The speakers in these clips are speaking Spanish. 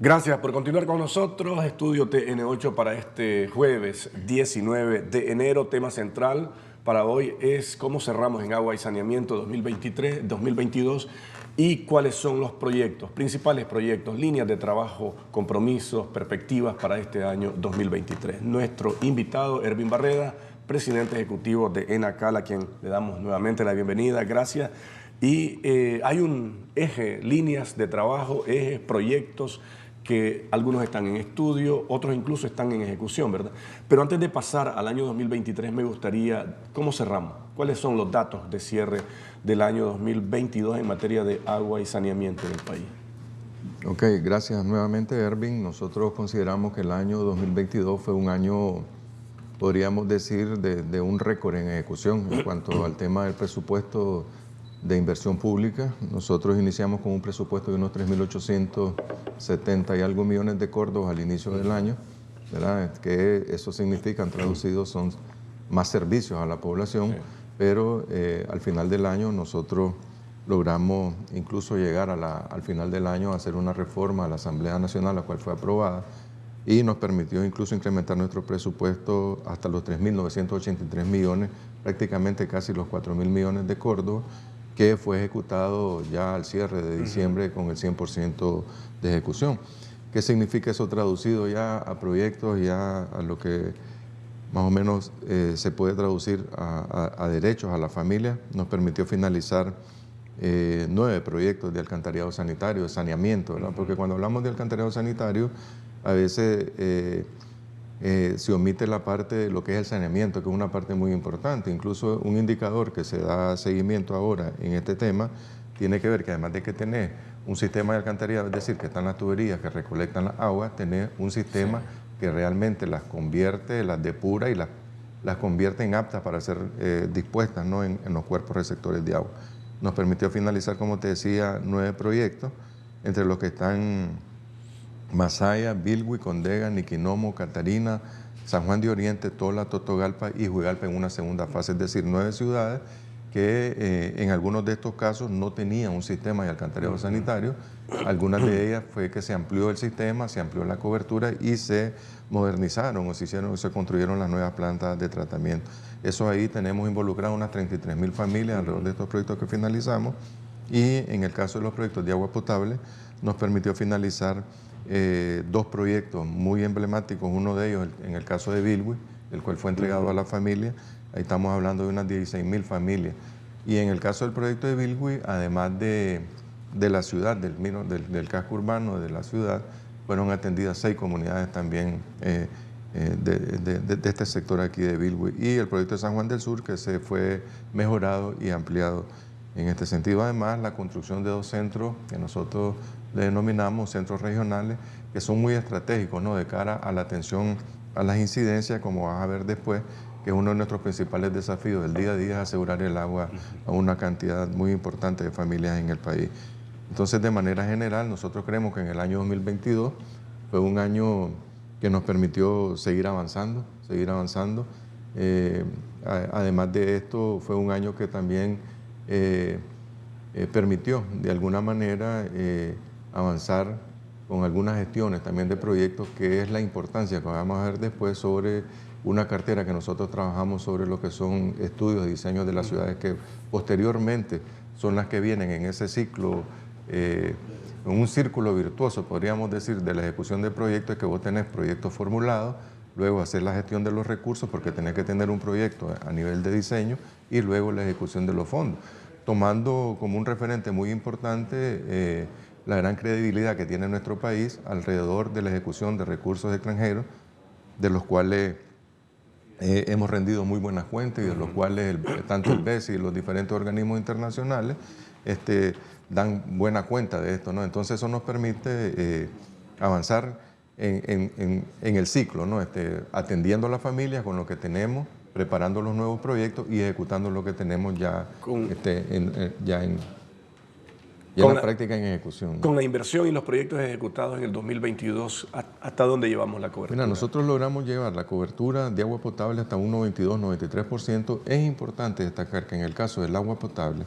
Gracias por continuar con nosotros. Estudio TN8 para este jueves 19 de enero. Tema central para hoy es cómo cerramos en agua y saneamiento 2023-2022 y cuáles son los proyectos, principales proyectos, líneas de trabajo, compromisos, perspectivas para este año 2023. Nuestro invitado, Ervin Barreda, presidente ejecutivo de ENACAL, a quien le damos nuevamente la bienvenida. Gracias. Y hay un eje, líneas de trabajo, ejes, proyectos, que algunos están en estudio, otros incluso están en ejecución, ¿verdad? Pero antes de pasar al año 2023, me gustaría, ¿cómo cerramos? ¿Cuáles son los datos de cierre del año 2022 en materia de agua y saneamiento en el país? Ok, gracias nuevamente, Ervin. Nosotros consideramos que el año 2022 fue un año, podríamos decir, de un récord en ejecución en cuanto al tema del presupuesto de inversión pública. Nosotros iniciamos con un presupuesto de unos 3.870 y algo millones de córdobas al inicio del año, ¿verdad? Que eso significa, traducido, son más servicios a la población, sí. Pero al final del año nosotros logramos incluso llegar al final del año a hacer una reforma a la Asamblea Nacional, la cual fue aprobada, y nos permitió incluso incrementar nuestro presupuesto hasta los 3.983 millones, prácticamente casi los 4.000 millones de córdobas, que fue ejecutado ya al cierre de diciembre con el 100% de ejecución. ¿Qué significa eso traducido ya a proyectos, ya a lo que más o menos se puede traducir a derechos a la familia? Nos permitió finalizar 9 proyectos de alcantarillado sanitario, de saneamiento, ¿verdad? Porque cuando hablamos de alcantarillado sanitario, a veces se omite la parte de lo que es el saneamiento, que es una parte muy importante. Incluso un indicador que se da seguimiento ahora en este tema tiene que ver que además de que tener un sistema de alcantarillado, es decir, que están las tuberías que recolectan las aguas, tener un sistema que realmente las convierte, las depura y las convierte en aptas para ser dispuestas, ¿no?, en los cuerpos receptores de agua. Nos permitió finalizar, como te decía, 9 proyectos, entre los que están Masaya, Bilwi, Condega, Niquinomo, Catarina, San Juan de Oriente, Tola, Totogalpa y Juigalpa en una segunda fase, es decir, 9 ciudades que en algunos de estos casos no tenían un sistema de alcantarillado sanitario. Algunas de ellas fue que se amplió el sistema, se amplió la cobertura y se modernizaron o se construyeron las nuevas plantas de tratamiento. Eso ahí tenemos involucradas unas 33.000 familias alrededor de estos proyectos que finalizamos, y en el caso de los proyectos de agua potable nos permitió finalizar 2 proyectos muy emblemáticos, uno de ellos en el caso de Bilwi, el cual fue entregado a la familia. Ahí estamos hablando de unas 16.000 familias. Y en el caso del proyecto de Bilwi, además de la ciudad, del casco urbano de la ciudad, fueron atendidas 6 comunidades también de este sector aquí de Bilwi. Y el proyecto de San Juan del Sur, que se fue mejorado y ampliado en este sentido. Además, la construcción de 2 centros que nosotros le denominamos centros regionales, que son muy estratégicos, ¿no?, de cara a la atención a las incidencias, como vas a ver después, que es uno de nuestros principales desafíos del día a día, es asegurar el agua a una cantidad muy importante de familias en el país. Entonces, de manera general, nosotros creemos que en el año 2022 fue un año que nos permitió seguir avanzando. Además de esto, fue un año que también permitió, de alguna manera, avanzar con algunas gestiones también de proyectos, que es la importancia que vamos a ver después sobre una cartera que nosotros trabajamos sobre lo que son estudios de diseño de las ciudades, que posteriormente son las que vienen en ese ciclo, en un círculo virtuoso, podríamos decir, de la ejecución de proyectos, que vos tenés proyectos formulados, luego hacer la gestión de los recursos, porque tenés que tener un proyecto a nivel de diseño, y luego la ejecución de los fondos, tomando como un referente muy importante la gran credibilidad que tiene nuestro país alrededor de la ejecución de recursos extranjeros, de los cuales hemos rendido muy buenas cuentas, y de los cuales tanto el BESI y los diferentes organismos internacionales dan buena cuenta de esto, ¿no? Entonces eso nos permite avanzar en el ciclo, ¿no? Atendiendo a las familias con lo que tenemos, preparando los nuevos proyectos y ejecutando lo que tenemos ya en la práctica, en ejecución. Con la inversión y los proyectos ejecutados en el 2022, ¿hasta dónde llevamos la cobertura? Mira, nosotros logramos llevar la cobertura de agua potable hasta un 92-93%. Es importante destacar que en el caso del agua potable,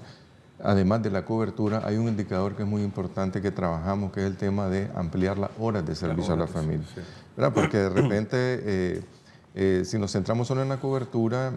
además de la cobertura, hay un indicador que es muy importante que trabajamos, que es el tema de ampliar las horas de servicio a la familia. Sí. Porque de repente, si nos centramos solo en la cobertura,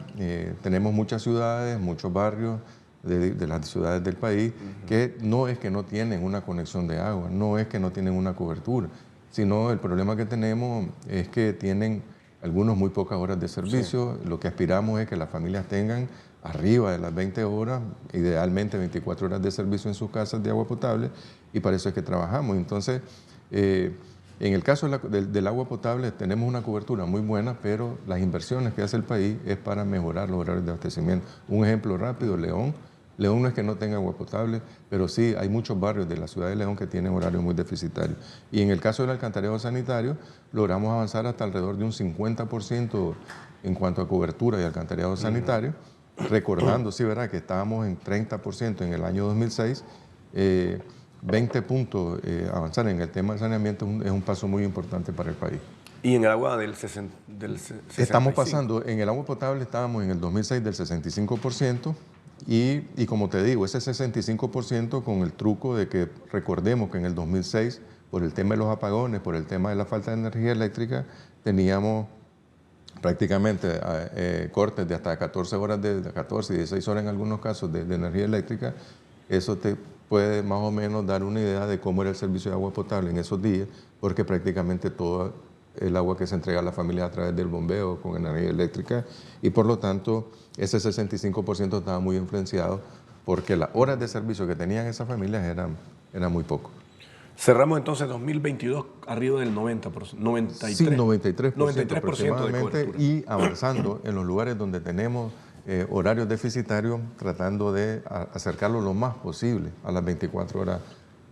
tenemos muchas ciudades, muchos barrios de las ciudades del país, que no es que no tienen una conexión de agua, no es que no tienen una cobertura, sino el problema que tenemos es que tienen algunos muy pocas horas de servicio. Sí. Lo que aspiramos es que las familias tengan arriba de las 20 horas, idealmente 24 horas de servicio en sus casas de agua potable, y para eso es que trabajamos. Entonces, en el caso del agua potable tenemos una cobertura muy buena, pero las inversiones que hace el país es para mejorar los horarios de abastecimiento. Un ejemplo rápido, León. León no es que no tenga agua potable, pero sí hay muchos barrios de la ciudad de León que tienen horarios muy deficitarios. Y en el caso del alcantarillado sanitario, logramos avanzar hasta alrededor de un 50% en cuanto a cobertura y alcantarillado sanitario, recordando, sí, ¿verdad?, que estábamos en 30% en el año 2006, 20 puntos avanzar en el tema del saneamiento es un paso muy importante para el país. ¿Y en el agua del 65? Estamos pasando, en el agua potable estábamos en el 2006 del 65%, y como te digo, ese 65% con el truco de que recordemos que en el 2006, por el tema de los apagones, por el tema de la falta de energía eléctrica, teníamos prácticamente cortes de hasta 14 horas, de 14 y 16 horas en algunos casos de energía eléctrica. Eso te puede más o menos dar una idea de cómo era el servicio de agua potable en esos días, porque prácticamente todo el agua que se entrega a la familia a través del bombeo con energía eléctrica, y por lo tanto ese 65% estaba muy influenciado porque las horas de servicio que tenían esas familias eran muy poco. Cerramos entonces 2022 arriba del 90%, 93%. Sí, 93% aproximadamente, de cobertura. Y avanzando en los lugares donde tenemos horarios deficitarios, tratando de acercarlo lo más posible a las 24 horas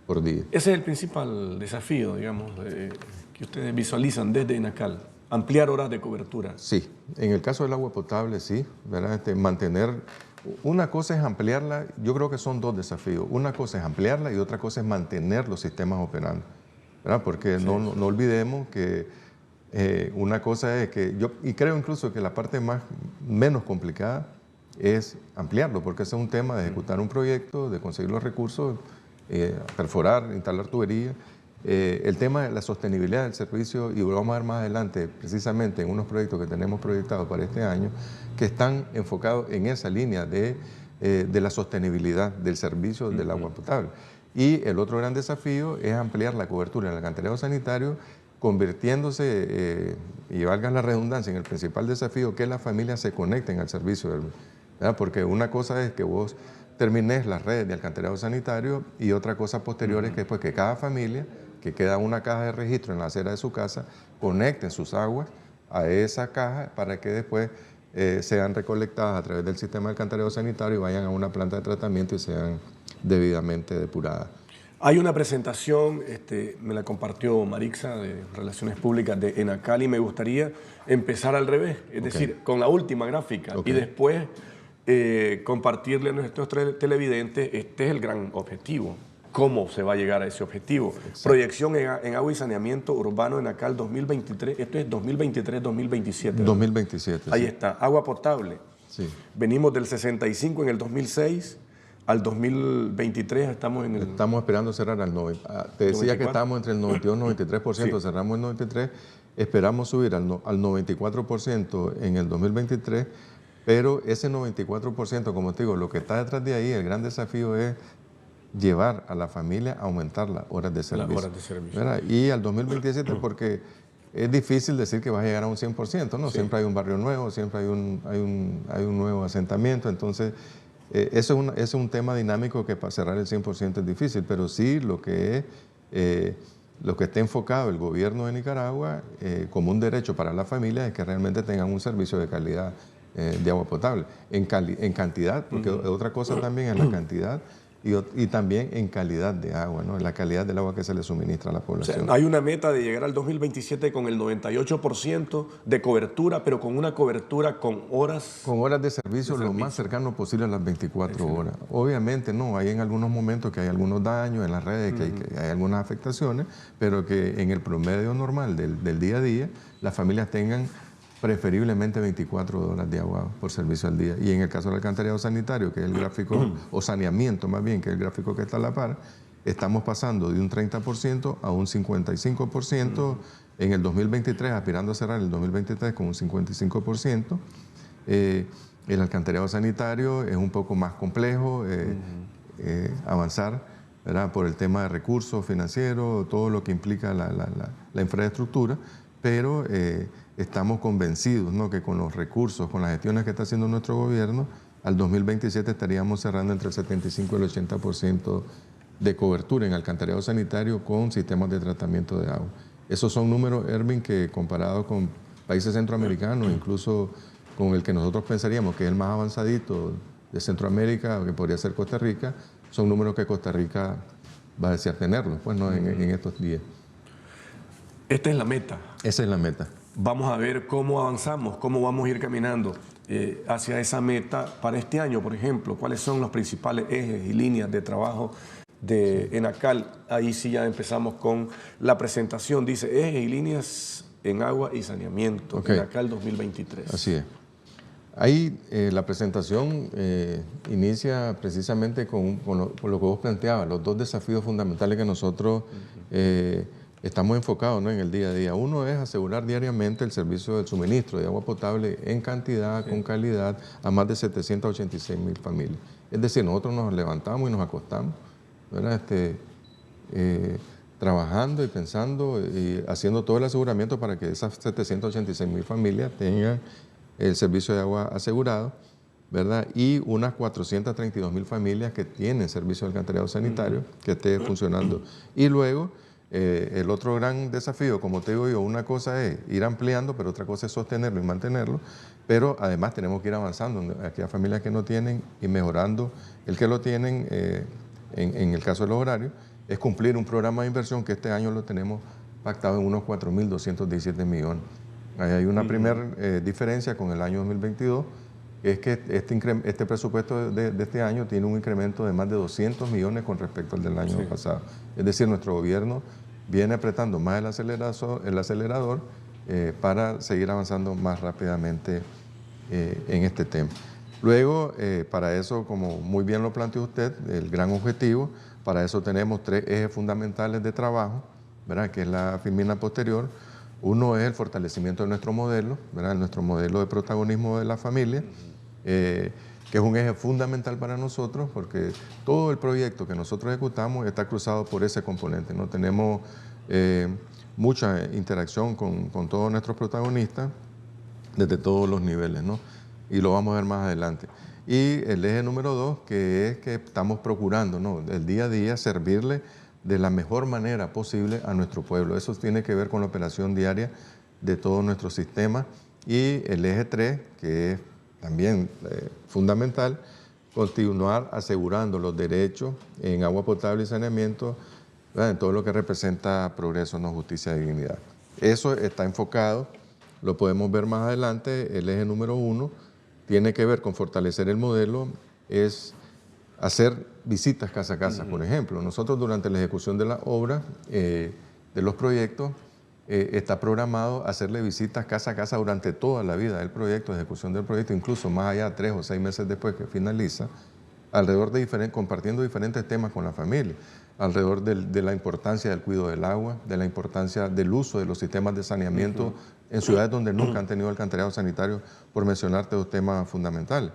por día. Ese es el principal desafío, digamos, que ustedes visualizan desde ENACAL, ampliar horas de cobertura. Sí, en el caso del agua potable, sí, ¿verdad? Mantener, una cosa es ampliarla, yo creo que son dos desafíos. Una cosa es ampliarla y otra cosa es mantener los sistemas operando, ¿verdad? Porque sí, no olvidemos que una cosa es que y creo incluso que la parte menos complicada es ampliarlo, porque ese es un tema de ejecutar un proyecto, de conseguir los recursos, perforar, instalar tuberías. El tema de la sostenibilidad del servicio, y lo vamos a ver más adelante precisamente en unos proyectos que tenemos proyectados para este año, que están enfocados en esa línea de la sostenibilidad del servicio del agua potable. Y el otro gran desafío es ampliar la cobertura en el alcantarillado sanitario, convirtiéndose, y valga la redundancia, en el principal desafío, que las familias se conecten al servicio, ¿verdad? Porque una cosa es que vos termines las redes de alcantarillado sanitario, y otra cosa posterior es que después que cada familia que queda una caja de registro en la acera de su casa conecten sus aguas a esa caja para que después sean recolectadas a través del sistema de alcantarillado sanitario y vayan a una planta de tratamiento y sean debidamente depuradas. Hay una presentación, me la compartió Marixa de Relaciones Públicas de ENACAL, y me gustaría empezar al revés, es decir, con la última gráfica, y después compartirle a nuestros televidentes, este es el gran objetivo. ¿Cómo se va a llegar a ese objetivo? Exacto. Proyección en agua y saneamiento urbano ENACAL 2023, esto es 2023-2027. 2027. Ahí sí. está, agua potable. Sí. Venimos del 65 en el 2006, al 2023 estamos en el... Estamos esperando cerrar al 90. Te decía 94. Que estábamos entre el 92 y 93%, sí. Cerramos el 93, esperamos subir al 94% en el 2023, pero ese 94%, como te digo, lo que está detrás de ahí, el gran desafío es llevar a la familia a aumentar las horas de servicio. Las horas de servicio. ¿Verdad? Y al 2027, porque es difícil decir que va a llegar a un 100%, ¿no? Sí. Siempre hay un barrio nuevo, siempre hay un nuevo asentamiento, entonces eso es un tema dinámico que para cerrar el 100% es difícil, pero sí lo que está enfocado el gobierno de Nicaragua como un derecho para la familia es que realmente tengan un servicio de calidad de agua potable, en cantidad, porque otra cosa también es la cantidad, y también en calidad de agua, ¿no? En la calidad del agua que se le suministra a la población. O sea, hay una meta de llegar al 2027 con el 98% de cobertura, pero con una cobertura con horas... Con horas de servicio lo más cercano posible a las 24 horas. Obviamente no, hay en algunos momentos que hay algunos daños en las redes, que hay algunas afectaciones, pero que en el promedio normal del día a día, las familias tengan preferiblemente $24 de agua por servicio al día. Y en el caso del alcantarillado sanitario, que es el gráfico, o saneamiento más bien, que es el gráfico que está a la par, estamos pasando de un 30% a un 55% en el 2023, aspirando a cerrar el 2023 con un 55%. El alcantarillado sanitario es un poco más complejo avanzar, ¿verdad?, por el tema de recursos financieros, todo lo que implica la infraestructura, pero estamos convencidos, ¿no?, que con los recursos, con las gestiones que está haciendo nuestro gobierno, al 2027 estaríamos cerrando entre el 75 y el 80% de cobertura en alcantarillado sanitario con sistemas de tratamiento de agua. Esos son números, Ervin, que comparados con países centroamericanos, incluso con el que nosotros pensaríamos que es el más avanzadito de Centroamérica, que podría ser Costa Rica, son números que Costa Rica va a desear tenerlos, pues, ¿no?, en estos días. Esta es la meta. Esa es la meta. Vamos a ver cómo avanzamos, cómo vamos a ir caminando hacia esa meta para este año, por ejemplo. ¿Cuáles son los principales ejes y líneas de trabajo de ENACAL? Ahí sí ya empezamos con la presentación. Dice ejes y líneas en agua y saneamiento, ENACAL 2023. Así es. Ahí la presentación inicia precisamente con lo que vos planteabas, los dos desafíos fundamentales que nosotros estamos enfocados, ¿no?, en el día a día. Uno es asegurar diariamente el servicio del suministro de agua potable en cantidad, con calidad, a más de 786,000 familias. Es decir, nosotros nos levantamos y nos acostamos, ¿verdad?, trabajando y pensando y haciendo todo el aseguramiento para que esas 786,000 familias tengan el servicio de agua asegurado, ¿verdad? Y unas 432,000 familias que tienen servicio de alcantarillado sanitario que esté funcionando. Y luego, el otro gran desafío, como te digo yo, una cosa es ir ampliando, pero otra cosa es sostenerlo y mantenerlo, pero además tenemos que ir avanzando en aquellas familias que no tienen y mejorando el que lo tienen, en el caso de los horarios, es cumplir un programa de inversión que este año lo tenemos pactado en unos 4.217 millones. Hay una primera diferencia con el año 2022, que es que este presupuesto de este año tiene un incremento de más de 200 millones con respecto al del año pasado. Es decir, nuestro gobierno viene apretando más el acelerador para seguir avanzando más rápidamente en este tema. Luego, para eso, como muy bien lo planteó usted, el gran objetivo, para eso tenemos 3 ejes fundamentales de trabajo, ¿verdad?, que es la filmina posterior. Uno es el fortalecimiento de nuestro modelo, ¿verdad?, nuestro modelo de protagonismo de la familia, que es un eje fundamental para nosotros porque todo el proyecto que nosotros ejecutamos está cruzado por ese componente, ¿no? Tenemos mucha interacción con todos nuestros protagonistas desde todos los niveles, ¿no? Y lo vamos a ver más adelante. Y el eje número 2, que es que estamos procurando, ¿no?, el día a día servirle de la mejor manera posible a nuestro pueblo. Eso tiene que ver con la operación diaria de todo nuestro sistema. Y el eje 3, que es también fundamental, continuar asegurando los derechos en agua potable y saneamiento, ¿verdad?, en todo lo que representa progreso, no, justicia y dignidad. Eso está enfocado, lo podemos ver más adelante. El eje número 1 tiene que ver con fortalecer el modelo, es hacer visitas casa a casa, por ejemplo. Nosotros durante la ejecución de la obra, de los proyectos, está programado hacerle visitas casa a casa durante toda la vida del proyecto, de ejecución del proyecto, incluso más allá, 3 o 6 meses después que finaliza, alrededor de compartiendo diferentes temas con la familia, alrededor de la importancia del cuidado del agua, de la importancia del uso de los sistemas de saneamiento en ciudades donde nunca han tenido alcantarillado sanitario, por mencionarte 2 temas fundamentales.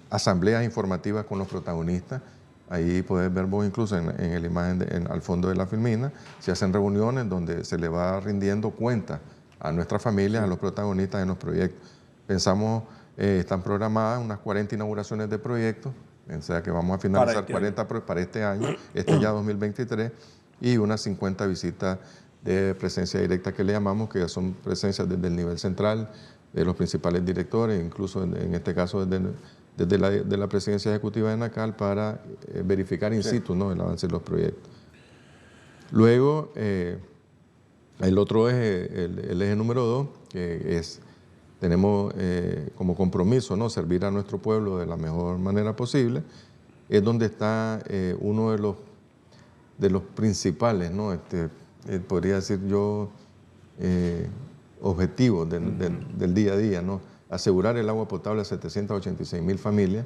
Asambleas informativas con los protagonistas, ahí puedes ver vos incluso en la imagen al fondo de la filmina, se hacen reuniones donde se le va rindiendo cuenta a nuestras familias, a los protagonistas en los proyectos. Pensamos, están programadas unas 40 inauguraciones de proyectos, o sea que vamos a finalizar 40 para este año, ya 2023, y unas 50 visitas de presencia directa que le llamamos, que son presencias desde el nivel central, de los principales directores, incluso en este caso desde la presidencia ejecutiva de ENACAL, para verificar in situ, ¿no?, el avance de los proyectos. Luego, el otro eje, el eje número 2, que tenemos como compromiso, ¿no?, servir a nuestro pueblo de la mejor manera posible, es donde está uno de los principales, ¿no?, podría decir yo, objetivos del día a día, ¿no? Asegurar el agua potable a 786.000 familias.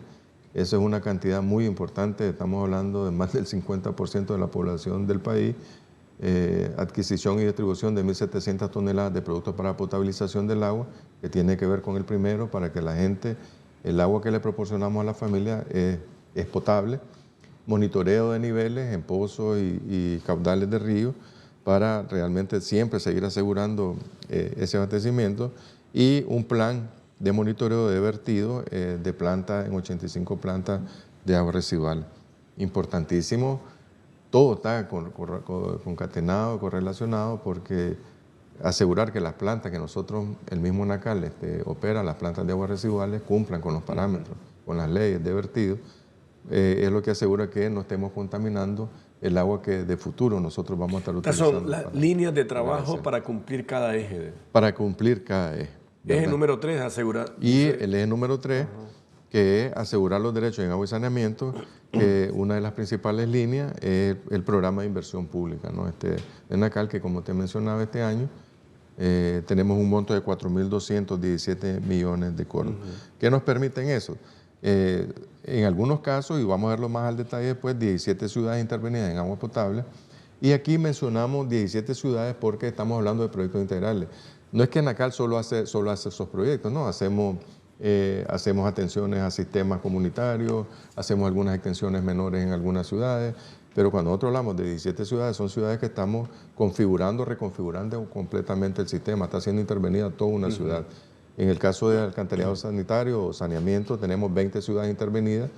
Esa es una cantidad muy importante, estamos hablando de más del 50% de la población del país. Adquisición y distribución de 1.700 toneladas de productos para potabilización del agua, que tiene que ver con el primero, para que la gente, el agua que le proporcionamos a la familia es potable. Monitoreo de niveles en pozos y caudales de río, para realmente siempre seguir asegurando ese abastecimiento, y un plan de monitoreo de vertido de plantas en 85 plantas de agua residual. Importantísimo, todo está concatenado, correlacionado, porque asegurar que las plantas que nosotros, el mismo NACAL, opera, las plantas de aguas residuales, cumplan con los parámetros, con las leyes de vertido, es lo que asegura que no estemos contaminando el agua que de futuro nosotros vamos a estar utilizando. Estas son las líneas de trabajo para cumplir cada eje. Para cumplir cada eje. Eje número 3, asegurar. Y el eje número 3, que es asegurar los derechos en agua y saneamiento, que una de las principales líneas es el programa de inversión pública, ¿no? De NACAL, que como te mencionaba, este año tenemos un monto de 4.217 millones de córdobas. ¿Qué nos permiten eso? En algunos casos, y vamos a verlo más al detalle después, 17 ciudades intervenidas en agua potable. Y aquí mencionamos 17 ciudades porque estamos hablando de proyectos integrales. No es que NACAL solo hace esos proyectos, no, hacemos atenciones a sistemas comunitarios, hacemos algunas extensiones menores en algunas ciudades, pero cuando nosotros hablamos de 17 ciudades, son ciudades que estamos configurando, reconfigurando completamente el sistema, está siendo intervenida toda una ciudad. En el caso de alcantarillado sanitario o saneamiento, tenemos 20 ciudades intervenidas.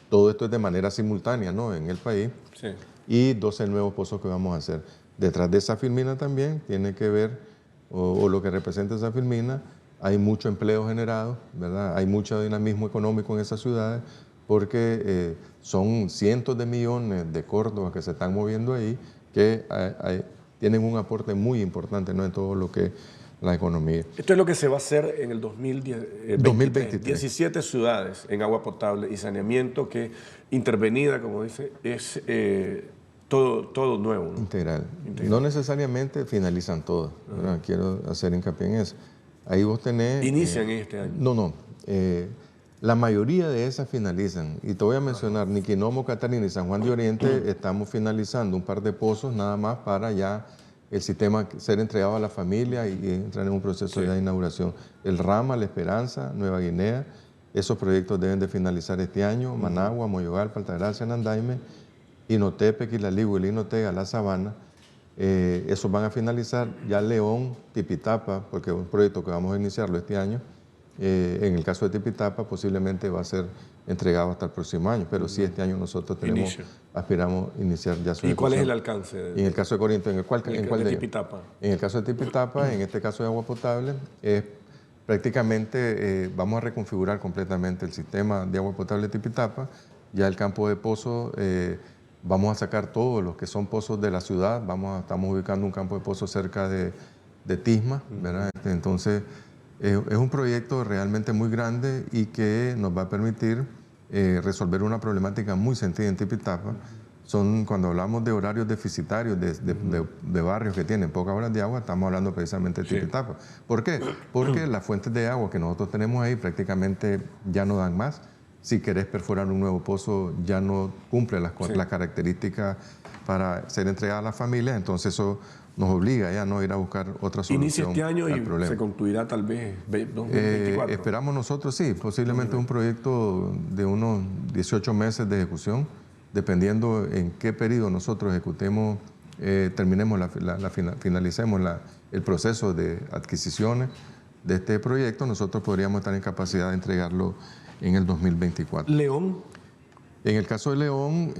Todo esto es de manera simultánea, ¿no?, en el país. Sí. Y 12 nuevos pozos que vamos a hacer. Detrás de esa filmina también tiene que ver, o lo que representa esa filmina, hay mucho empleo generado, ¿verdad? Hay mucho dinamismo económico en esas ciudades, porque son cientos de millones de córdobas que se están moviendo ahí, que tienen un aporte muy importante, ¿no?, en todo lo que la economía. Esto es lo que se va a hacer en el 2023. 17 ciudades en agua potable y saneamiento, que intervenida, como dice, es todo nuevo, ¿no? Integral. No necesariamente finalizan todas, ¿verdad? Quiero hacer hincapié en eso. Ahí vos tenés... ¿Inician este año? No. La mayoría de esas finalizan. Y te voy a mencionar, Niquinomo, Catarina y San Juan de Oriente, estamos finalizando un par de pozos nada más para ya el sistema ser entregado a la familia y entrar en un proceso de inauguración. El Rama, La Esperanza, Nueva Guinea, esos proyectos deben de finalizar este año. Managua, Moyogalpa, Altagracia, Nandaime, Inotepe, Quilalí, Inotega, La Sabana, esos van a finalizar. Ya León, Tipitapa, porque es un proyecto que vamos a iniciarlo este año, en el caso de Tipitapa posiblemente va a ser entregado hasta el próximo año, pero sí, este año nosotros aspiramos a iniciar ya su... ¿Y cuál es el alcance? En el caso de Corinto, ¿en cuál de Tipitapa? En el caso de Tipitapa, en este caso de agua potable, prácticamente vamos a reconfigurar completamente el sistema de agua potable de Tipitapa. Ya el campo de pozos, vamos a sacar todos los que son pozos de la ciudad, estamos ubicando un campo de pozos cerca de Tisma, ¿verdad? Entonces, es un proyecto realmente muy grande y que nos va a permitir resolver una problemática muy sentida en Tipitapa. Cuando hablamos de horarios deficitarios de barrios que tienen pocas horas de agua, estamos hablando precisamente de Tipitapa. ¿Por qué? Porque las fuentes de agua que nosotros tenemos ahí prácticamente ya no dan más. Si querés perforar un nuevo pozo, ya no cumple las características para ser entregada a las familias, entonces eso nos obliga ya no ir a buscar otra solución. Inicia este año y problema. Se concluirá tal vez 2024. Esperamos nosotros, sí, posiblemente un proyecto de unos 18 meses de ejecución, dependiendo en qué periodo nosotros ejecutemos, finalicemos el proceso de adquisiciones de este proyecto, nosotros podríamos estar en capacidad de entregarlo en el 2024. ¿León? En el caso de León,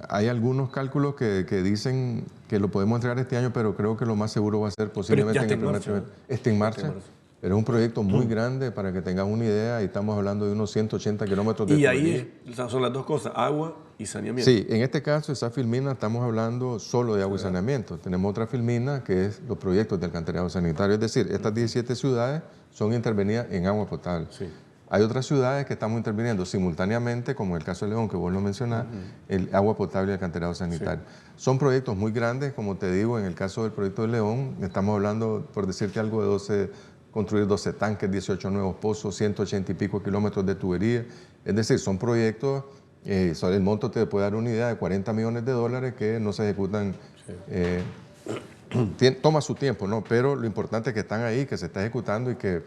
hay algunos cálculos que dicen que lo podemos entregar este año, pero creo que lo más seguro va a ser posiblemente en el primer trimestre. Está en marcha. Pero es un proyecto muy grande, para que tengas una idea, y estamos hablando de unos 180 kilómetros de tubería. Y ahí son las dos cosas, agua y saneamiento. Sí, en este caso, esa filmina, estamos hablando solo de agua y saneamiento. Tenemos otra filmina que es los proyectos de alcantarillado sanitario. Es decir, estas 17 ciudades son intervenidas en agua potable. Sí. Hay otras ciudades que estamos interviniendo simultáneamente, como en el caso de León, que vos lo mencionás, el agua potable y el alcantarillado sanitario. Sí. Son proyectos muy grandes, como te digo, en el caso del proyecto de León, estamos hablando, por decirte algo, de construir 12 tanques, 18 nuevos pozos, 180 y pico kilómetros de tubería. Es decir, son proyectos, el monto te puede dar una idea de $40 millones que no se ejecutan. Sí. Toma su tiempo, ¿no? Pero lo importante es que están ahí, que se está ejecutando y que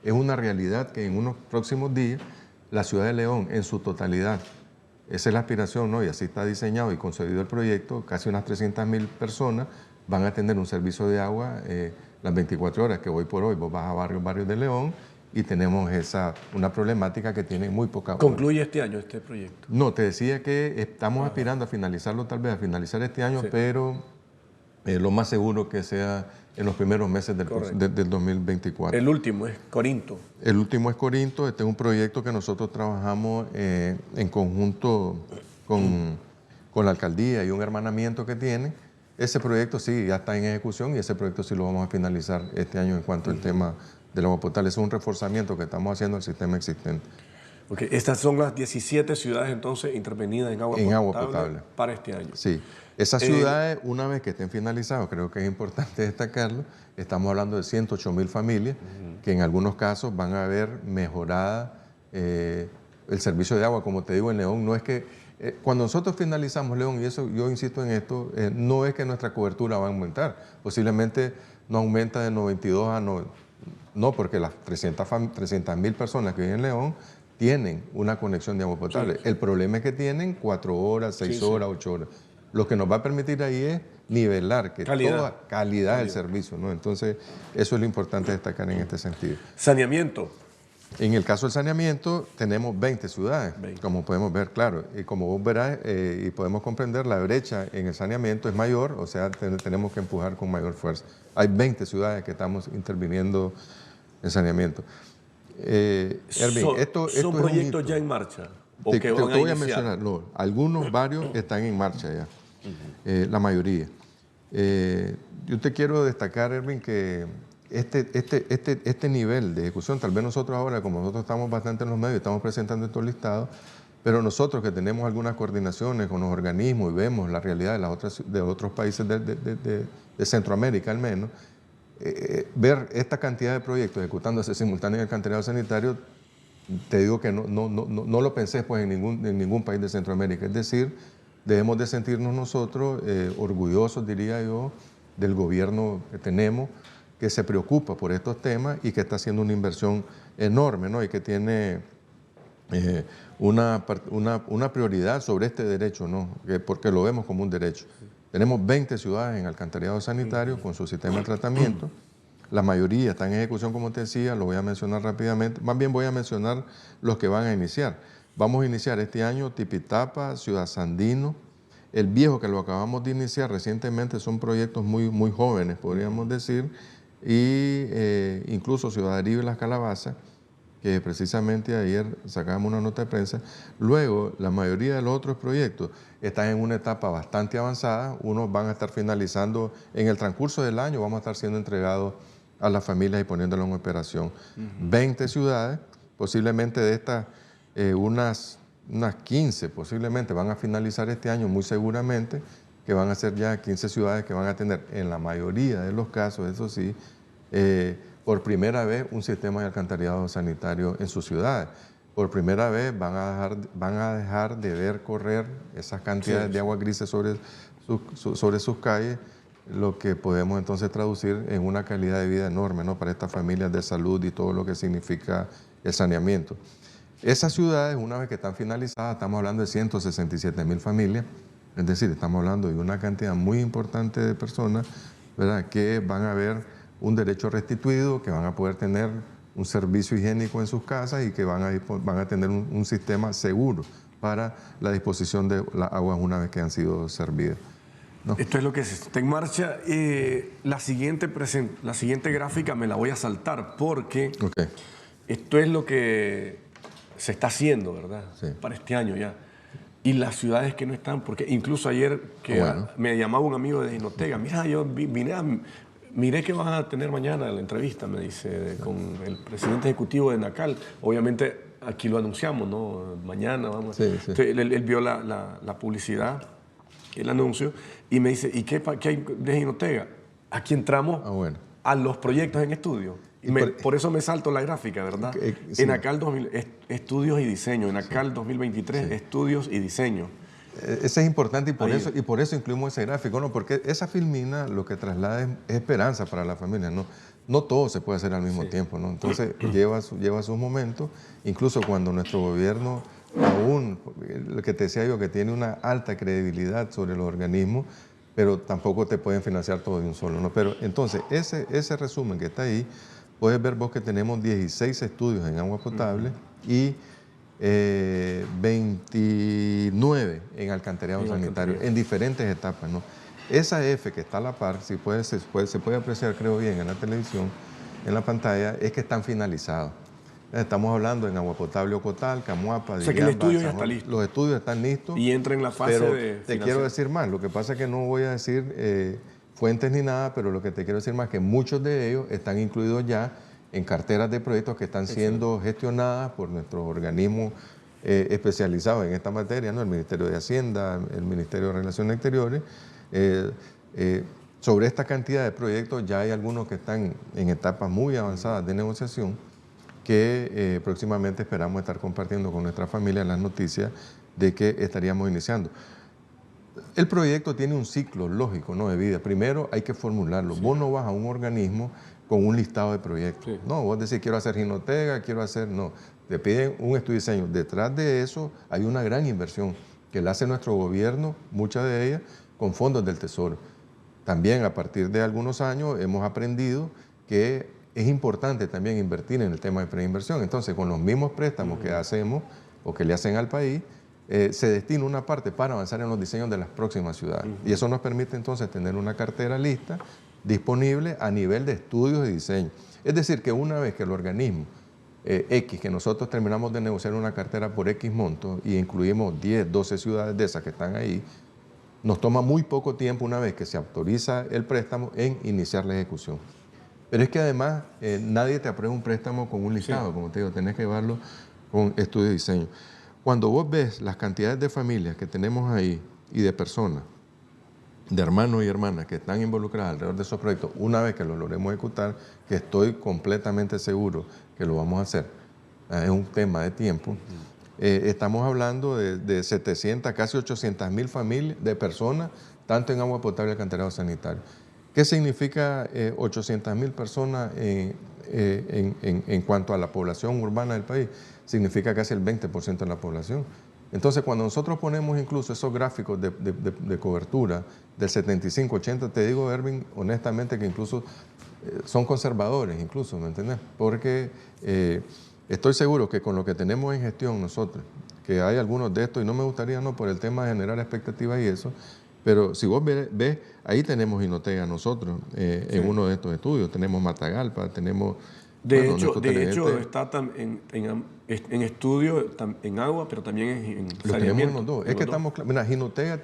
es una realidad que en unos próximos días la ciudad de León en su totalidad, esa es la aspiración, ¿no? Y así está diseñado y concebido el proyecto, casi unas 300.000 personas van a tener un servicio de agua las 24 horas, que hoy por hoy vos vas a barrios de León y tenemos una problemática que tiene muy poca hora. ¿Concluye este año este proyecto? No, te decía que estamos aspirando a finalizarlo, tal vez a finalizar este año, sí. Pero lo más seguro que sea en los primeros meses del 2024. El último es Corinto. El último es Corinto. Este es un proyecto que nosotros trabajamos en conjunto con la alcaldía y un hermanamiento que tiene. Ese proyecto sí ya está en ejecución y ese proyecto sí lo vamos a finalizar este año en cuanto al tema del agua potable. Es un reforzamiento que estamos haciendo al sistema existente. Okay. Estas son las 17 ciudades entonces intervenidas en agua potable para este año. Sí. Esas ciudades, una vez que estén finalizadas, creo que es importante destacarlo, estamos hablando de 108.000 familias que en algunos casos van a ver mejorada el servicio de agua. Como te digo, en León, no es que cuando nosotros finalizamos León, y eso yo insisto en esto, no es que nuestra cobertura va a aumentar, posiblemente no aumenta de 92 a 90, no, porque las 300.000 personas que viven en León tienen una conexión de agua potable. Sí. El problema es que tienen 4 horas, 6 horas, 8 horas. Lo que nos va a permitir ahí es nivelar toda calidad del servicio, ¿no? Entonces, eso es lo importante destacar en este sentido. Saneamiento. En el caso del saneamiento, tenemos 20 ciudades, como podemos ver, claro. Y como vos verás y podemos comprender, la brecha en el saneamiento es mayor, o sea, tenemos que empujar con mayor fuerza. Hay 20 ciudades que estamos interviniendo en saneamiento. Ervin, ¿son proyectos ya en marcha? ¿O te voy a mencionar, no, varios están en marcha ya, la mayoría. Yo te quiero destacar, Ervin, que este nivel de ejecución, tal vez nosotros ahora, como nosotros estamos bastante en los medios, estamos presentando estos listados, pero nosotros que tenemos algunas coordinaciones con los organismos y vemos la realidad de otros países de Centroamérica al menos, ver esta cantidad de proyectos ejecutándose simultáneamente en el alcantarillado sanitario, te digo que no lo pensé pues, en ningún país de Centroamérica. Es decir, debemos de sentirnos nosotros orgullosos, diría yo, del gobierno que tenemos, que se preocupa por estos temas y que está haciendo una inversión enorme, ¿no? Y que tiene una prioridad sobre este derecho, ¿no? Porque lo vemos como un derecho. Tenemos 20 ciudades en alcantarillado sanitario con su sistema de tratamiento. La mayoría están en ejecución, como te decía, lo voy a mencionar rápidamente. Más bien voy a mencionar los que van a iniciar. Vamos a iniciar este año Tipitapa, Ciudad Sandino, El Viejo, que lo acabamos de iniciar recientemente, son proyectos muy jóvenes, podríamos decir, y incluso Ciudad Aribe y Las Calabazas, que precisamente ayer sacamos una nota de prensa. Luego, la mayoría de los otros proyectos están en una etapa bastante avanzada. Unos van a estar finalizando en el transcurso del año, vamos a estar siendo entregados a las familias y poniéndolos en operación. 20 ciudades, posiblemente de estas, unas 15 posiblemente van a finalizar este año, muy seguramente, que van a ser ya 15 ciudades que van a tener, en la mayoría de los casos, eso sí, por primera vez un sistema de alcantarillado sanitario en sus ciudades. Por primera vez van a dejar de ver correr esas cantidades de agua grises sobre sus calles, lo que podemos entonces traducir en una calidad de vida enorme, ¿no? Para estas familias de salud y todo lo que significa el saneamiento. Esas ciudades, una vez que están finalizadas, estamos hablando de 167.000 familias, es decir, estamos hablando de una cantidad muy importante de personas, ¿verdad?, que van a ver un derecho restituido, que van a poder tener un servicio higiénico en sus casas y que van a tener un sistema seguro para la disposición de las aguas una vez que han sido servidas, ¿no? Esto es lo que está en marcha. La siguiente gráfica me la voy a saltar porque esto es lo que se está haciendo, ¿verdad? Sí. Para este año ya. Y las ciudades que no están, porque incluso ayer que me llamaba un amigo de Jinotega, mira, yo vine Miré que van a tener mañana la entrevista, me dice, con el presidente ejecutivo de Nacal. Obviamente aquí lo anunciamos, ¿no? Mañana vamos. Sí, sí. Entonces, él vio la publicidad, el anuncio, y me dice, ¿y qué hay de Jinotega? Aquí entramos bueno. a los proyectos en estudio. Por eso me salto la gráfica, ¿verdad? Sí. En Nacal estudios y diseño, en Nacal 2023, estudios y diseño. Ese es importante y por eso incluimos ese gráfico, ¿no? Porque esa filmina lo que traslada es esperanza para la familia, ¿no? No todo se puede hacer al mismo tiempo, ¿no? Entonces lleva sus momentos, incluso cuando nuestro gobierno aún, lo que te decía yo, que tiene una alta credibilidad sobre los organismos, pero tampoco te pueden financiar todo de un solo, ¿no? Pero entonces ese resumen que está ahí, puedes ver vos que tenemos 16 estudios en agua potable y 29 en alcantarillado sanitario, en diferentes etapas, ¿no? Esa F que está a la par, se puede apreciar, creo bien, en la televisión, en la pantalla, es que están finalizados. Estamos hablando en agua potable Ocotal, Camuapa, o sea que el estudio ya está listo. Los estudios están listos. Y entra en la fase pero de te quiero decir más, lo que pasa es que no voy a decir fuentes ni nada, pero lo que te quiero decir más es que muchos de ellos están incluidos ya en carteras de proyectos que están siendo gestionadas por nuestros organismos especializados en esta materia, ¿no? El Ministerio de Hacienda, el Ministerio de Relaciones Exteriores. Sobre esta cantidad de proyectos ya hay algunos que están en etapas muy avanzadas de negociación que próximamente esperamos estar compartiendo con nuestra familia las noticias de que estaríamos iniciando. El proyecto tiene un ciclo lógico, ¿no?, de vida. Primero hay que formularlo. Vos no vas a un organismo con un listado de proyectos. No, vos decís, quiero hacer Jinotega, quiero hacer... No, te piden un estudio de diseño. Detrás de eso hay una gran inversión que la hace nuestro gobierno, muchas de ellas, con fondos del Tesoro. También a partir de algunos años hemos aprendido que es importante también invertir en el tema de preinversión. Entonces, con los mismos préstamos que hacemos o que le hacen al país, se destina una parte para avanzar en los diseños de las próximas ciudades. Y eso nos permite entonces tener una cartera lista, disponible a nivel de estudios y diseño. Es decir, que una vez que el organismo X, que nosotros terminamos de negociar una cartera por X monto y incluimos 10, 12 ciudades de esas que están ahí, nos toma muy poco tiempo una vez que se autoriza el préstamo en iniciar la ejecución. Pero es que además nadie te aprueba un préstamo con un listado, como te digo, tenés que llevarlo con estudio y diseño. Cuando vos ves las cantidades de familias que tenemos ahí y de personas, de hermanos y hermanas que están involucradas alrededor de esos proyectos, una vez que los logremos ejecutar, que estoy completamente seguro que lo vamos a hacer, es un tema de tiempo, estamos hablando de 700, casi 800.000 familias de personas, tanto en agua potable y alcantarillado sanitario. ¿Qué significa 800.000 personas en cuanto a la población urbana del país? Significa casi el 20% de la población. Entonces, cuando nosotros ponemos incluso esos gráficos de cobertura del 75-80, te digo, Ervin, honestamente que incluso son conservadores, incluso, ¿me entiendes? Porque estoy seguro que con lo que tenemos en gestión nosotros, que hay algunos de estos, y no me gustaría, no, por el tema de generar expectativas y eso, pero si vos ves, ahí tenemos Jinotega nosotros, en uno de estos estudios, tenemos Matagalpa, tenemos... De hecho está en estudio en agua, pero también en saneamiento. Los dos. Es que estamos... Mira, Jinotega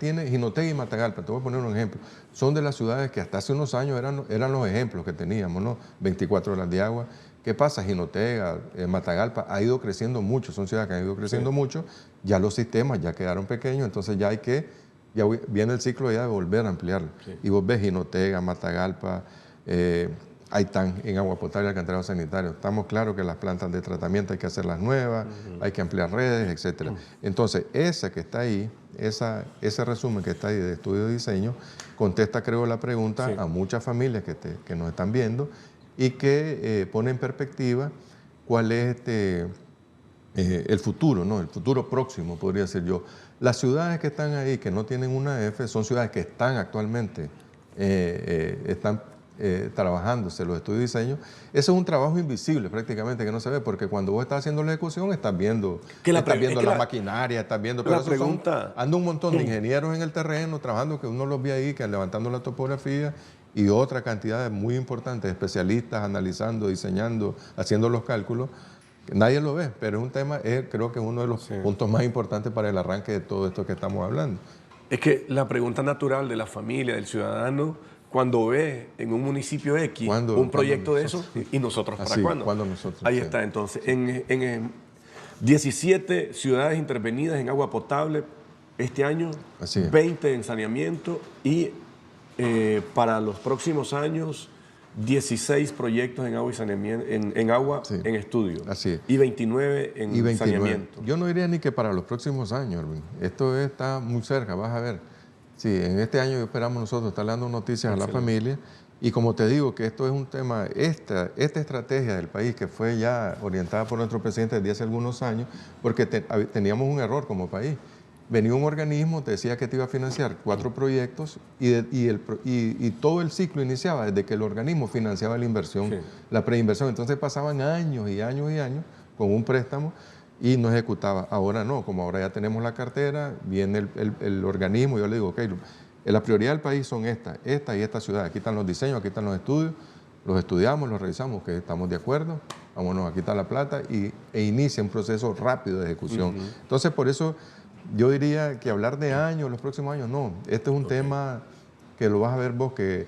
y Matagalpa, te voy a poner un ejemplo. Son de las ciudades que hasta hace unos años eran los ejemplos que teníamos, ¿no? 24 horas de agua. ¿Qué pasa? Jinotega, Matagalpa ha ido creciendo mucho, son ciudades que han ido creciendo mucho, ya los sistemas ya quedaron pequeños, entonces ya viene el ciclo ya de volver a ampliarlo. Y vos ves Jinotega, Matagalpa, Aitán en agua potable y alcantarillado sanitario. Estamos claros que las plantas de tratamiento hay que hacerlas nuevas, hay que ampliar redes, etc. Entonces, esa que está ahí, ese resumen que está ahí de estudio de diseño, contesta, creo, la pregunta a muchas familias que nos están viendo y que pone en perspectiva cuál es el futuro, ¿no? El futuro próximo, podría decir yo. Las ciudades que están ahí, que no tienen una F, son ciudades que están actualmente, trabajándose los estudios de diseño. Eso es un trabajo invisible prácticamente que no se ve, porque cuando vos estás haciendo la ejecución estás viendo la maquinaria, estás viendo... Pero anda un montón de ingenieros en el terreno trabajando, que uno los ve ahí, que levantando la topografía, y otra cantidad muy importante de especialistas analizando, diseñando, haciendo los cálculos. Nadie lo ve, pero es un tema, creo que es uno de los puntos más importantes para el arranque de todo esto que estamos hablando. Es que la pregunta natural de la familia, del ciudadano, cuando ve en un municipio X un proyecto de eso, y nosotros para cuándo. ¿Cuándo nosotros? Ahí sí. está, entonces, en 17 ciudades intervenidas en agua potable este año, Así es. 20 en saneamiento y para los próximos años 16 proyectos en agua y saneamiento, en agua Sí. en estudio. Así es. Y 29 en Y 29. saneamiento. Yo no diría ni que para los próximos años, Erwin. Esto está muy cerca, vas a ver. Sí, en este año esperamos nosotros estar dando noticias a la familia. Y como te digo, que esto es un tema, esta estrategia del país que fue ya orientada por nuestro presidente desde hace algunos años, porque teníamos un error como país. Venía un organismo, te decía que te iba a financiar 4 proyectos y todo el ciclo iniciaba desde que el organismo financiaba la inversión, Sí. la preinversión. Entonces pasaban años y años y años con un préstamo y no ejecutaba. Ahora no, como ahora ya tenemos la cartera, viene el organismo y yo le digo, ok, la prioridad del país son esta y esta ciudad. Aquí están los diseños, aquí están los estudios, los estudiamos, los revisamos, que estamos de acuerdo, vámonos, aquí está la plata e inicia un proceso rápido de ejecución. Entonces, por eso yo diría que hablar de años, los próximos años, no. Este es un tema que lo vas a ver vos que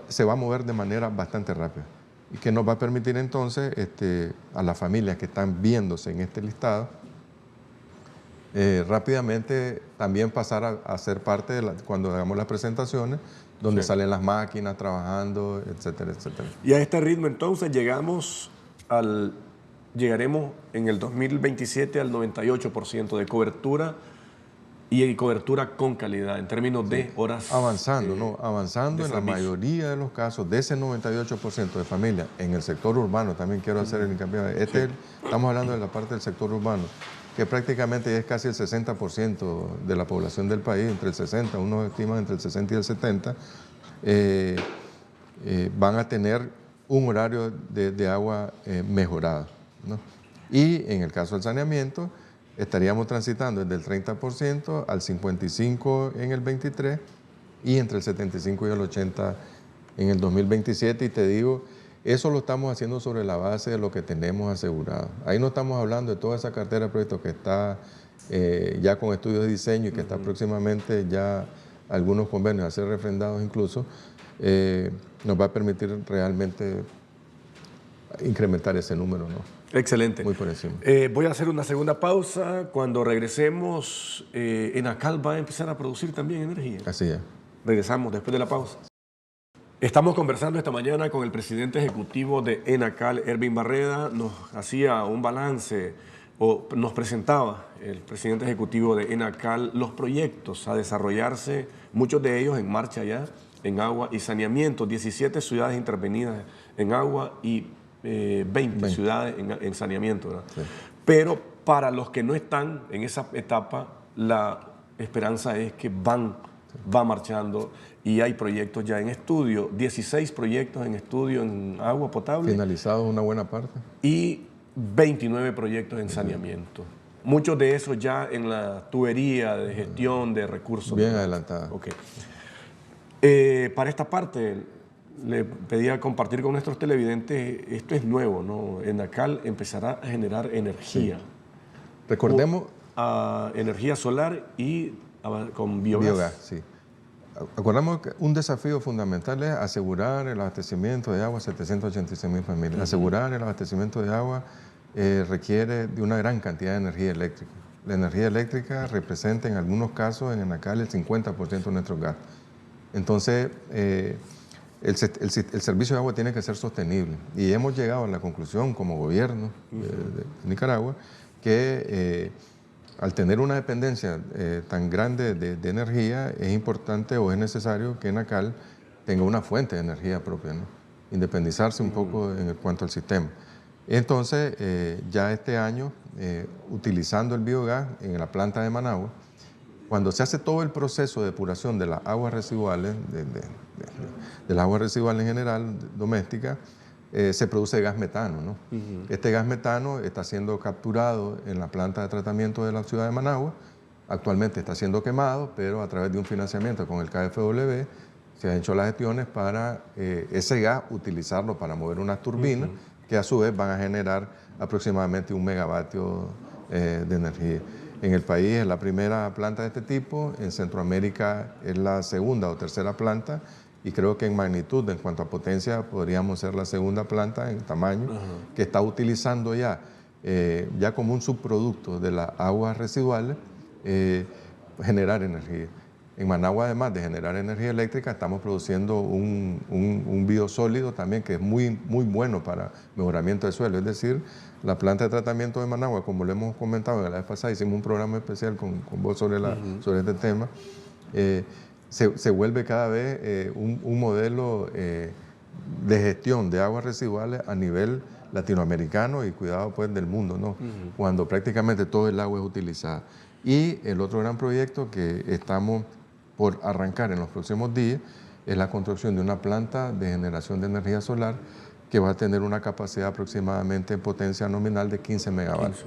se va a mover de manera bastante rápida y que nos va a permitir entonces a las familias que están viéndose en este listado rápidamente también pasar a ser parte de cuando hagamos las presentaciones, donde Sí. salen las máquinas trabajando, etcétera, etcétera. Y a este ritmo entonces llegaremos en el 2027 al 98% de cobertura y cobertura con calidad en términos de horas. Avanzando, ¿no? Avanzando en la servicio. mayoría de los casos de ese 98% de familias en el sector urbano, también quiero hacer el hincapié. Estamos hablando de la parte del sector urbano, que prácticamente es casi el 60% de la población del país, entre el 60, unos estiman entre el 60 y el 70, van a tener un horario de agua mejorado, ¿no? Y en el caso del saneamiento, estaríamos transitando desde el 30% al 55% en el 23 y entre el 75 y el 80% en el 2027. Y te digo, eso lo estamos haciendo sobre la base de lo que tenemos asegurado. Ahí no estamos hablando de toda esa cartera de proyectos que está ya con estudios de diseño y que está próximamente ya algunos convenios a ser refrendados incluso, nos va a permitir realmente incrementar ese número, ¿no? Excelente. Muy por encima. Voy a hacer una segunda pausa. Cuando regresemos, Enacal va a empezar a producir también energía. Así es. Regresamos después de la pausa. Estamos conversando esta mañana con el presidente ejecutivo de Enacal, Erwin Barreda. Nos hacía un balance o nos presentaba el presidente ejecutivo de Enacal los proyectos a desarrollarse, muchos de ellos en marcha ya, en agua y saneamiento. 17 ciudades intervenidas en agua y 20 ciudades en saneamiento, ¿verdad? Sí. Pero para los que no están en esa etapa, la esperanza es que va marchando y hay proyectos ya en estudio, 16 proyectos en estudio en agua potable. Finalizados una buena parte. Y 29 proyectos en saneamiento. Muchos de esos ya en la tubería de gestión de recursos. Bien adelantada. Okay. Para esta parte, le pedía compartir con nuestros televidentes, esto es nuevo, ¿no? Enacal empezará a generar energía. Sí. Recordemos... energía solar y con biogás. Biogás, sí. Acordamos que un desafío fundamental es asegurar el abastecimiento de agua a 786,000 familias. Asegurar el abastecimiento de agua requiere de una gran cantidad de energía eléctrica. La energía eléctrica representa en algunos casos en Enacal el 50% de nuestros gastos. Entonces, el servicio de agua tiene que ser sostenible. Y hemos llegado a la conclusión como gobierno de Nicaragua que al tener una dependencia tan grande de energía, es importante o es necesario que Enacal tenga una fuente de energía propia, ¿no? Independizarse un poco en cuanto al sistema. Entonces, ya este año, utilizando el biogás en la planta de Managua, cuando se hace todo el proceso de depuración de las aguas residuales, de las aguas residuales en general, domésticas, se produce gas metano, ¿no? Este gas metano está siendo capturado en la planta de tratamiento de la ciudad de Managua. Actualmente está siendo quemado, pero a través de un financiamiento con el KfW se han hecho las gestiones para ese gas utilizarlo para mover unas turbinas que a su vez van a generar aproximadamente 1 megavatio de energía. En el país es la primera planta de este tipo, en Centroamérica es la segunda o tercera planta y creo que en magnitud, en cuanto a potencia, podríamos ser la segunda planta en tamaño que está utilizando ya como un subproducto de las aguas residuales, generar energía. En Managua, además de generar energía eléctrica, estamos produciendo un biosólido también que es muy bueno para mejoramiento del suelo. Es decir, la planta de tratamiento de Managua, como lo hemos comentado la vez pasada, hicimos un programa especial con vos sobre este tema, se vuelve cada vez un modelo de gestión de aguas residuales a nivel latinoamericano y cuidado pues del mundo, ¿no? Cuando prácticamente todo el agua es utilizada. Y el otro gran proyecto que estamos por arrancar en los próximos días es la construcción de una planta de generación de energía solar que va a tener una capacidad aproximadamente en potencia nominal de 15 megavatios.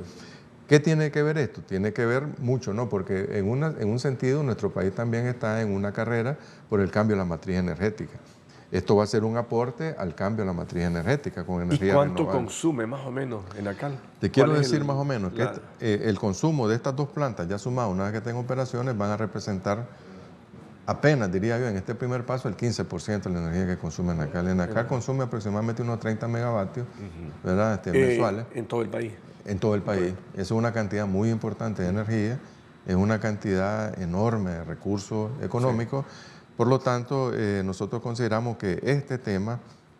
¿Qué tiene que ver esto? Tiene que ver mucho, ¿no? Porque en un sentido nuestro país también está en una carrera por el cambio de la matriz energética. Esto va a ser un aporte al cambio de la matriz energética con energía renovable. ¿Y cuánto consume más o menos en Acal? Te quiero decir más o menos que el consumo de estas dos plantas, ya sumado una vez que tengan operaciones, van a representar apenas, diría yo, en este primer paso, el 15% de la energía que consume en Acal. En Acal consume aproximadamente unos 30 megavatios ¿verdad? Mensuales. ¿En todo el país? En todo el país. Eso es una cantidad muy importante de energía, es una cantidad enorme de recursos económicos. Sí. Por lo tanto, nosotros consideramos que este tema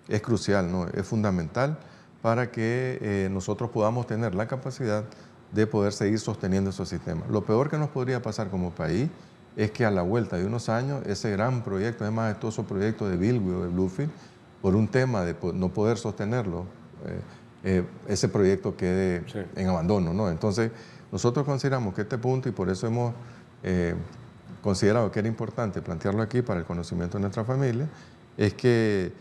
es crucial, ¿no? Es fundamental para que nosotros podamos tener la capacidad de poder seguir sosteniendo esos sistemas. Lo peor que nos podría pasar como país es que a la vuelta de unos años ese gran proyecto, ese majestuoso proyecto de Bilwi o de Bluefield, por un tema de no poder sostenerlo, ese proyecto quede en abandono, ¿no? Entonces, nosotros consideramos que este punto, y por eso hemos considerado que era importante plantearlo aquí para el conocimiento de nuestra familia, es que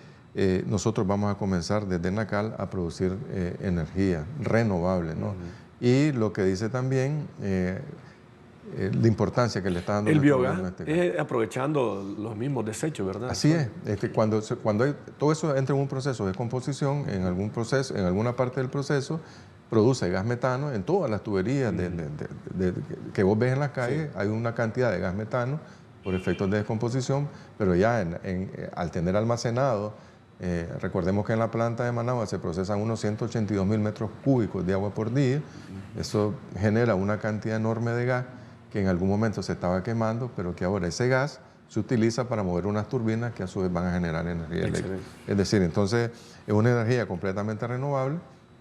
nosotros vamos a comenzar desde Nacal a producir energía renovable, ¿no? Y lo que dice también la importancia que le está dando el biogás es aprovechando los mismos desechos, ¿verdad? Así es. Cuando todo eso entra en un proceso de composición, en alguna parte del proceso, produce gas metano en todas las tuberías que vos ves en las calles. Hay una cantidad de gas metano por efectos de descomposición, pero ya al tener almacenado, recordemos que en la planta de Managua se procesan unos 182.000 metros cúbicos de agua por día. Eso genera una cantidad enorme de gas que en algún momento se estaba quemando, pero que ahora ese gas se utiliza para mover unas turbinas que a su vez van a generar energía eléctrica. Es decir, entonces es una energía completamente renovable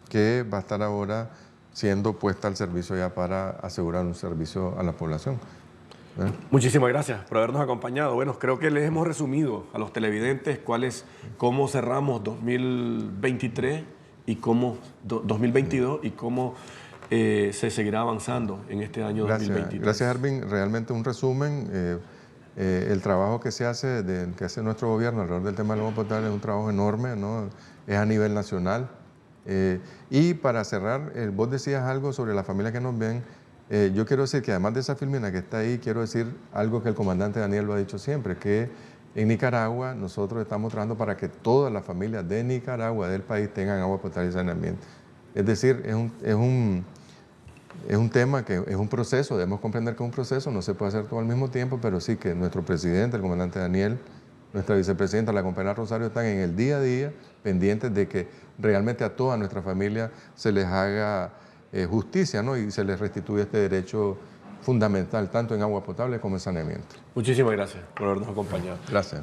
que va a estar ahora siendo puesta al servicio ya para asegurar un servicio a la población. Muchísimas gracias por habernos acompañado. Bueno, creo que les hemos resumido a los televidentes cómo cerramos 2023 y cómo 2022 y cómo se seguirá avanzando en este año 2023. Gracias, Ervin. Realmente un resumen. El trabajo que hace nuestro gobierno alrededor del tema del agua potable es un trabajo enorme, ¿no? Es a nivel nacional. Y para cerrar, vos decías algo sobre las familias que nos ven. Yo quiero decir que además de esa filmina que está ahí, quiero decir algo que el comandante Daniel lo ha dicho siempre, que en Nicaragua nosotros estamos trabajando para que todas las familias de Nicaragua, del país, tengan agua potable y saneamiento. Es decir, es un tema que es un proceso, debemos comprender que es un proceso, no se puede hacer todo al mismo tiempo, pero sí que nuestro presidente, el comandante Daniel, nuestra vicepresidenta, la compañera Rosario, están en el día a día pendientes de que realmente a toda nuestra familia se les haga justicia, ¿no? Y se les restituya este derecho fundamental, tanto en agua potable como en saneamiento. Muchísimas gracias por habernos acompañado. Gracias.